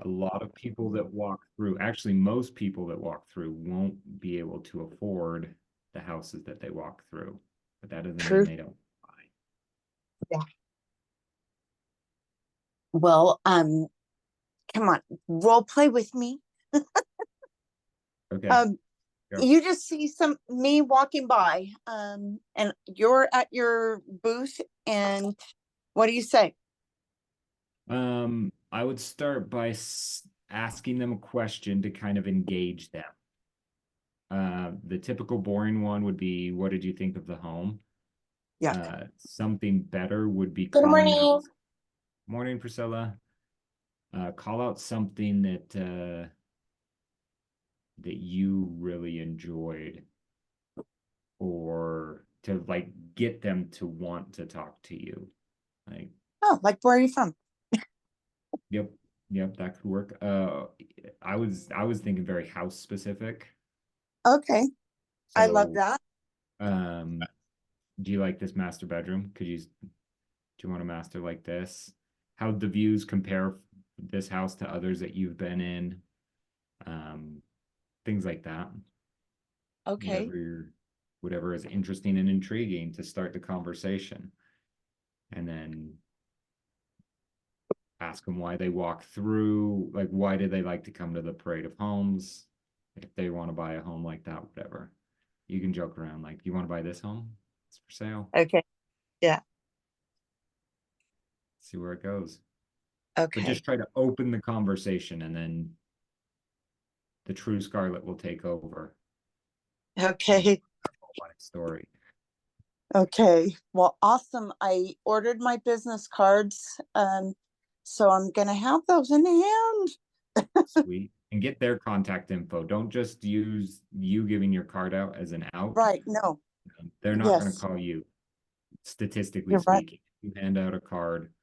A lot of people that walk through, actually, most people that walk through won't be able to afford the houses that they walk through, but that doesn't mean True. they don't buy. Yeah. Well, come on, role play with me. Okay, Um, go. you just see some me walking by, and you're at your booth, and what do you say? I would start by asking them a question to kind of engage them. The typical boring one would be, what did you think of the home? Yeah. Something better would be Good calling out, morning. morning, Priscilla. Call out something that you really enjoyed, or to like get them to want to talk to you. Like, Oh, like where are you from? yep, yep, that could work. I was thinking very house specific. Okay, I love So, that. um, do you like this master bedroom? Do you want a master like this? How the views compare this house to others that you've been in? Um, things like that. Okay, Whatever is interesting and intriguing to start the conversation. And then ask them why they walk through, like why do they like to come to the parade of homes? If they want to buy a home like that, whatever. You can joke around like, you want to buy this home? It's for sale. okay, yeah, See where it goes. But okay, just try to open the conversation, and then the true Scarlet will take over. okay, Life story. okay. Well, awesome. I ordered my business cards, so I'm gonna have those in hand. Sweet. And get their contact info. Don't just use you giving your card out as an out. Right, no, They're not going to yes, call you, statistically you're right. speaking. If you hand out a card,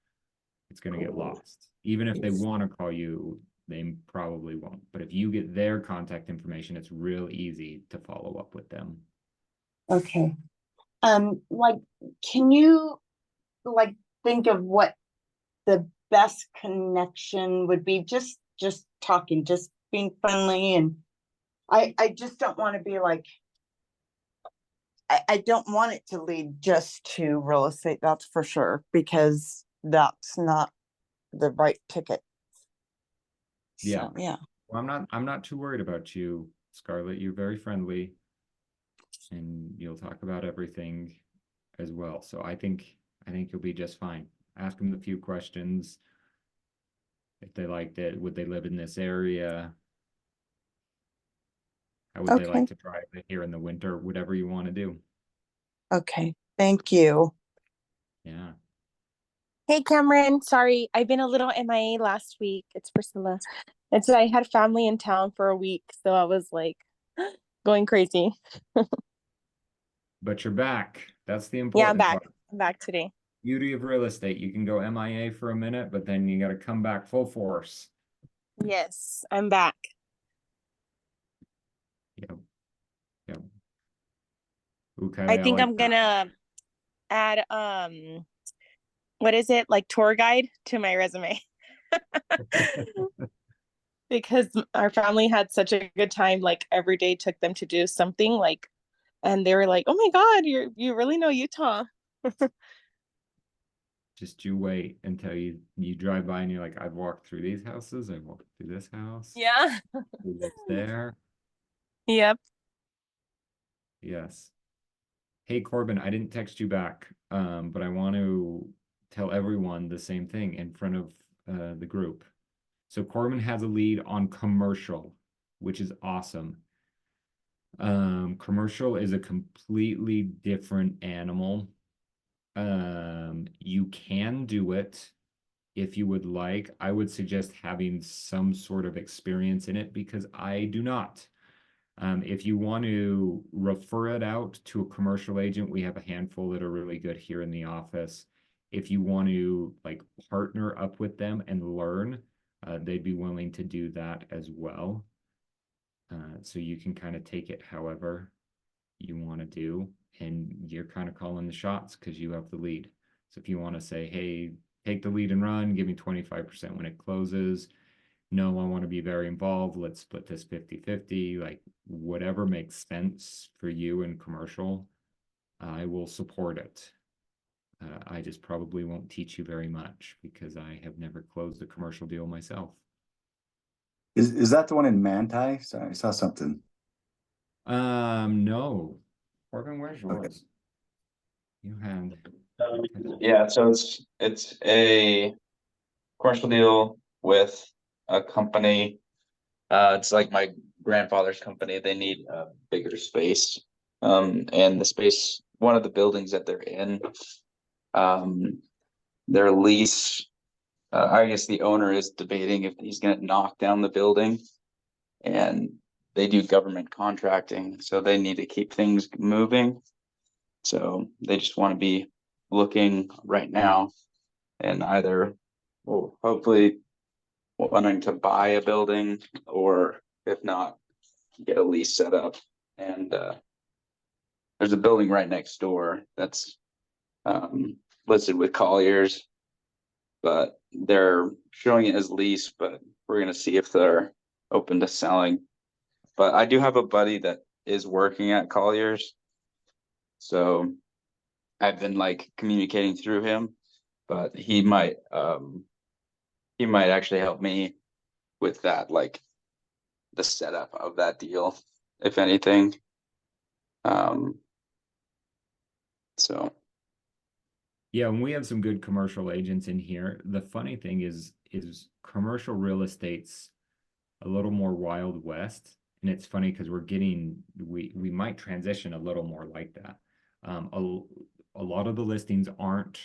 it's going to get lost. Even if they want to call you, they probably won't. But if you get their contact information, it's real easy to follow up with them. Okay. Like, can you like think of what the best connection would be? Just talking, just being friendly, and I just don't want to be like I don't want it to lead just to real estate, that's for sure, because that's not the right ticket. Yeah. So yeah. Well, I'm not too worried about you, Scarlett. You're very friendly and you'll talk about everything as well. So I think you'll be just fine. Ask them a few questions. If they liked it, would they live in this area? How would they like Okay. to drive it here in the winter? Whatever you want to do. Okay. Thank you. Yeah. Hey Cameron, sorry, I've been a little MIA last week. It's Priscilla. And so I had family in town for a week, so I was like going crazy. But you're back. That's the Yeah, I'm important back. part. I'm back today. Beauty of real estate. You can go MIA for a minute, but then you got to come back full force. Yes, I'm back. Yep. Yep. I Okay, I think like I'm that. gonna add what is it? Like tour guide to my resume because our family had such a good time, like every day took them to do something like and they were like, "Oh my God, you really know Utah." Just you wait until you drive by and you're like, I've walked through these houses. I've walked through this house. Yeah. Who lives there? Yep. Yes. Hey, Corbin, I didn't text you back, but I want to tell everyone the same thing in front of the group. So Corbin has a lead on commercial, which is awesome. Commercial is a completely different animal. You can do it if you would like. I would suggest having some sort of experience in it because I do not. If you want to refer it out to a commercial agent, we have a handful that are really good here in the office. If you want to like partner up with them and learn, they'd be willing to do that as well. So you can kind of take it however you want to do, and you're kind of calling the shots because you have the lead. So if you want to say, hey, take the lead and run, give me 25% when it closes, no, I want to be very involved. Let's split this 50-50. Like whatever makes sense for you in commercial, I will support it. I just probably won't teach you very much because I have never closed a commercial deal myself. Is that the one in Manti? Sorry, I saw something. No. Corbin, where's Okay. yours? You had. Yeah, so it's a commercial deal with a company. It's like my grandfather's company. They need a bigger space. And the space, one of the buildings that they're in, their lease, I guess the owner is debating if he's gonna knock down the building. And they do government contracting, so they need to keep things moving. So they just want to be looking right now and either, well, hopefully wanting to buy a building, or if not, get a lease set up. And there's a building right next door that's listed with Colliers, but they're showing it as lease, but we're gonna see if they're open to selling. But I do have a buddy that is working at Colliers, so I've been like communicating through him, but he might actually help me with that, like the setup of that deal, if anything. So Yeah, and we have some good commercial agents in here. The funny thing is commercial real estate's a little more Wild West. And it's funny because we might transition a little more like that. A lot of the listings aren't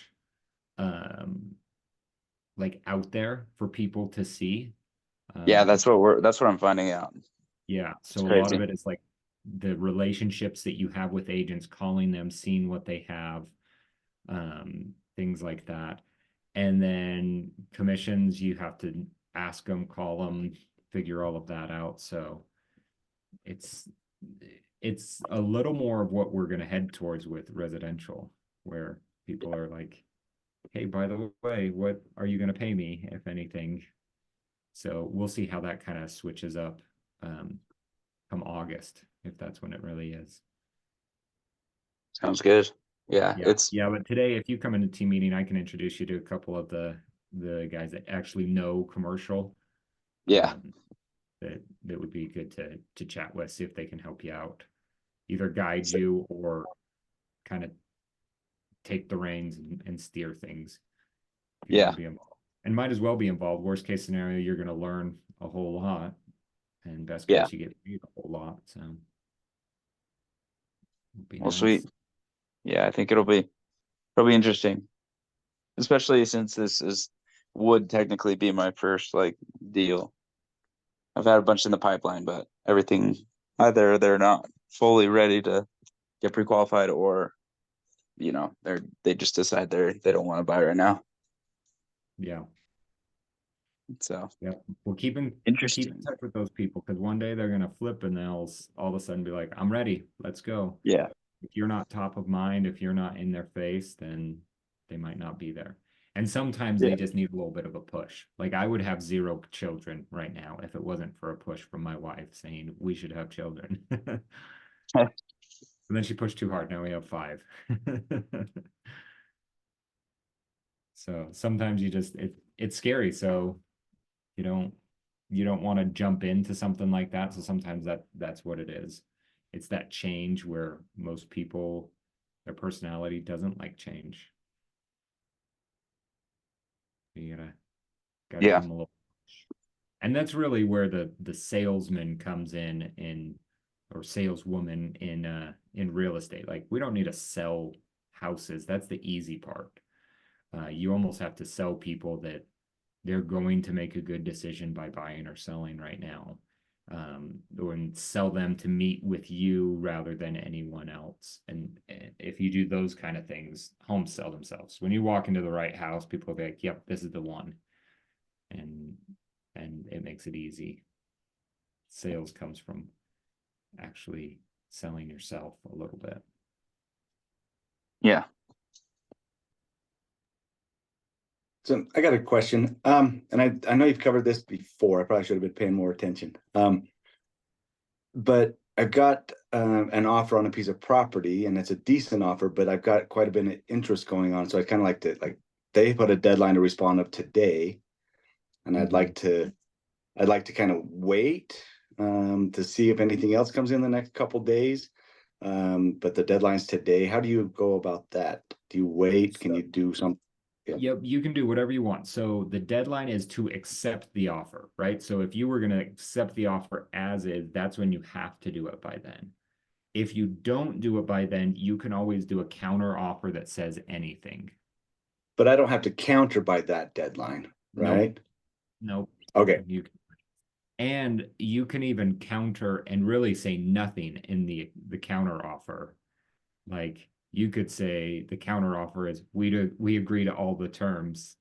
like out there for people to see. yeah, that's what I'm finding out. Yeah, It's so a lot of crazy. it is like the relationships that you have with agents, calling them, seeing what they have, things like that. And then commissions, you have to ask them, call them, figure all of that out. So it's a little more of what we're going to head towards with residential, where people are like, hey, by the way, what are you going to pay me, if anything? So we'll see how that kind of switches up come August, if that's when it really is. Sounds good. Yeah, Yeah, but today, if you come into team meeting, I can introduce you to a couple of the guys that actually know commercial. Yeah, That would be good to chat with, see if they can help you out, either guide you or kind of take the reins and steer things. If you want yeah, to be involved, and might as well be involved. Worst case scenario, you're going to learn a whole lot, and best yeah. case, you get paid a whole lot. So it'll be Well, nice. sweet. Yeah, I think it'll be interesting, especially since would technically be my first like deal. I've had a bunch in the pipeline, but everything either they're not fully ready to get pre-qualified, or they just decide they don't want to buy right now. Yeah. So Yeah, we'll keep in interesting. touch with those people, because one day they're gonna flip and they'll all of a sudden be like, I'm ready, let's go. Yeah, If you're not top of mind, if you're not in their face, then they might not be there. And sometimes Yeah. they just need a little bit of a push. Like I would have 0 children right now if it wasn't for a push from my wife saying we should have children. And then she pushed too hard. Now we have 5. So sometimes it's scary. So you don't want to jump into something like that. So sometimes that's what it is. It's that change where most people, their personality doesn't like change. You gotta yeah, give them a little push. And that's really where the salesman comes in or saleswoman in real estate. Like we don't need to sell houses. That's the easy part. You almost have to sell people that they're going to make a good decision by buying or selling right now. And sell them to meet with you rather than anyone else. And if you do those kind of things, homes sell themselves. When you walk into the right house, people will be like, yep, this is the one. And it makes it easy. Sales comes from actually selling yourself a little bit. yeah. So I got a question. And I know you've covered this before. I probably should have been paying more attention. But I've got an offer on a piece of property, and it's a decent offer, but I've got quite a bit of interest going on. So I kind of like to they put a deadline to respond of today, and I'd like to kind of wait to see if anything else comes in the next couple days. But the deadline's today. How do you go about that? Do you wait? Can you do something? Yeah. Yep, you can do whatever you want. So the deadline is to accept the offer, right? So if you were going to accept the offer as is, that's when you have to do it by then. If you don't do it by then, you can always do a counter offer that says anything. But I don't have to counter by that deadline, right? Nope. Okay. And you can even counter and really say nothing in the counter offer. Like you could say the counter offer is we agree to all the terms.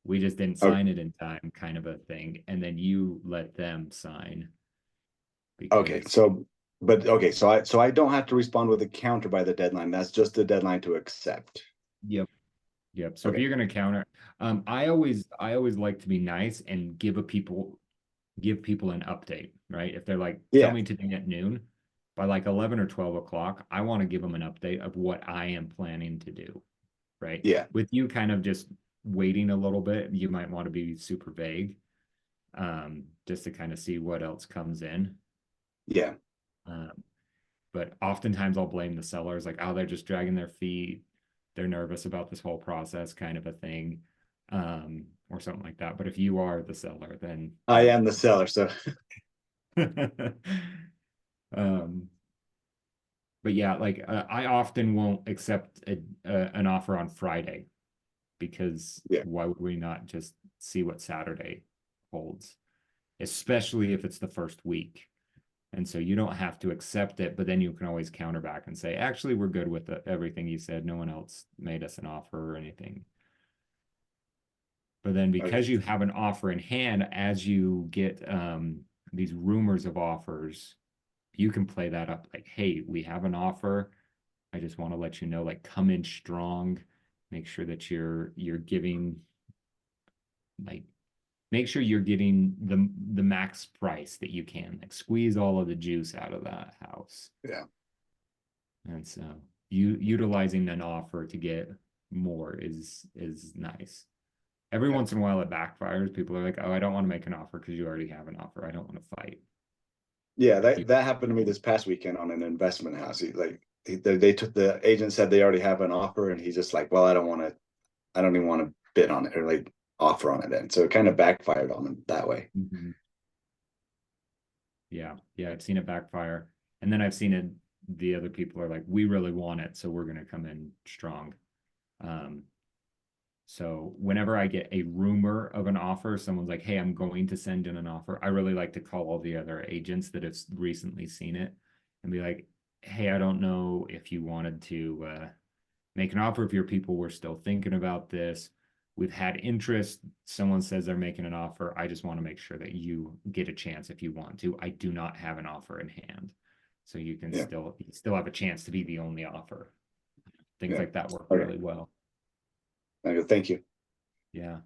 We just didn't Okay. sign it in time, kind of a thing. And then you let them sign. Okay. Because So I don't have to respond with a counter by the deadline. That's just the deadline to accept. Yep. So if Okay. you're gonna counter, I always like to be nice and give people an update, right? If they're like, tell Yeah. me today at noon, by like 11 or 12 o'clock, I want to give them an update of what I am planning to do, right? Yeah. With you kind of just waiting a little bit, you might want to be super vague, just to kind of see what else comes in. Yeah. But oftentimes I'll blame the sellers, like, oh, they're just dragging their feet. They're nervous about this whole process, kind of a thing, or something like that. But if you are the seller, then I am the seller, so um, but yeah, like I often won't accept an offer on Friday because yeah. why would we not just see what Saturday holds, especially if it's the first week. And so you don't have to accept it, but then you can always counter back and say, actually, we're good with everything you said. No one else made us an offer or anything. But then because Okay. you have an offer in hand, as you get these rumors of offers, you can play that up like, hey, we have an offer. I just want to let you know, like, come in strong. Make sure that you're giving, like, make sure you're getting the max price that you can. Like, squeeze all of the juice out of that house. Yeah. And so you utilizing an offer to get more is nice. Every once in a while it backfires. People are like, oh, I don't want to make an offer because you already have an offer. I don't want to fight. Yeah, that happened to me this past weekend on an investment house. They took the agent said they already have an offer, and he's just like, well, I don't even want to bid on it or like offer on it. And so it kind of backfired on him that way. Mm-hmm. Yeah, I've seen it backfire. And then I've seen it, the other people are like, we really want it, so we're gonna come in strong. So whenever I get a rumor of an offer, someone's like, hey, I'm going to send in an offer, I really like to call all the other agents that have recently seen it and be like, hey, I don't know if you wanted to make an offer, if your people were still thinking about this. We've had interest. Someone says they're making an offer. I just want to make sure that you get a chance if you want to. I do not have an offer in hand. So you can still have a chance to be the only offer. Things like that work really well. Okay, thank you. Yeah.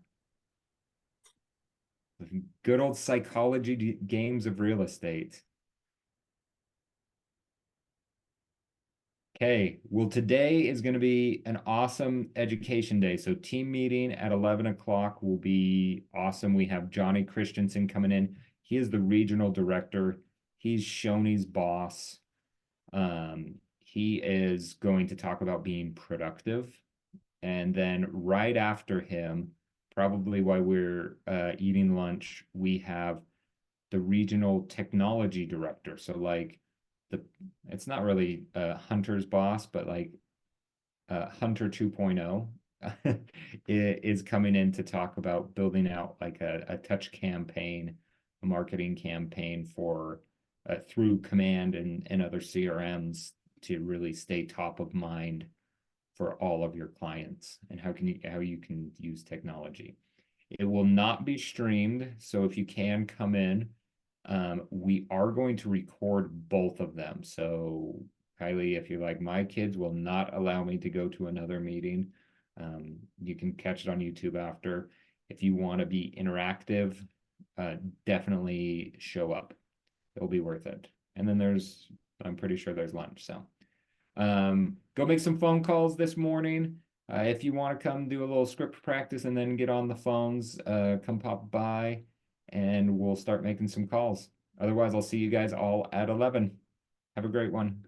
Good old psychology games of real estate. Okay, well, today is going to be an awesome education day. So team meeting at 11 o'clock will be awesome. We have Johnny Christensen coming in. He is the regional director. He's Shoney's boss. He is going to talk about being productive. And then right after him, probably while we're eating lunch, we have the regional technology director. So like it's not really Hunter's boss, but like Hunter 2.0 is coming in to talk about building out like a touch campaign, a marketing campaign for through Command and other CRMs to really stay top of mind for all of your clients and how you can use technology. It will not be streamed, so if you can come in, we are going to record both of them. So Kylie, if you're like, my kids will not allow me to go to another meeting, you can catch it on YouTube after. if you want to be interactive, definitely show up. It'll be worth it. And then I'm pretty sure there's lunch. So go make some phone calls this morning. If you want to come do a little script practice and then get on the phones, come pop by and we'll start making some calls. Otherwise, I'll see you guys all at 11. Have a great one.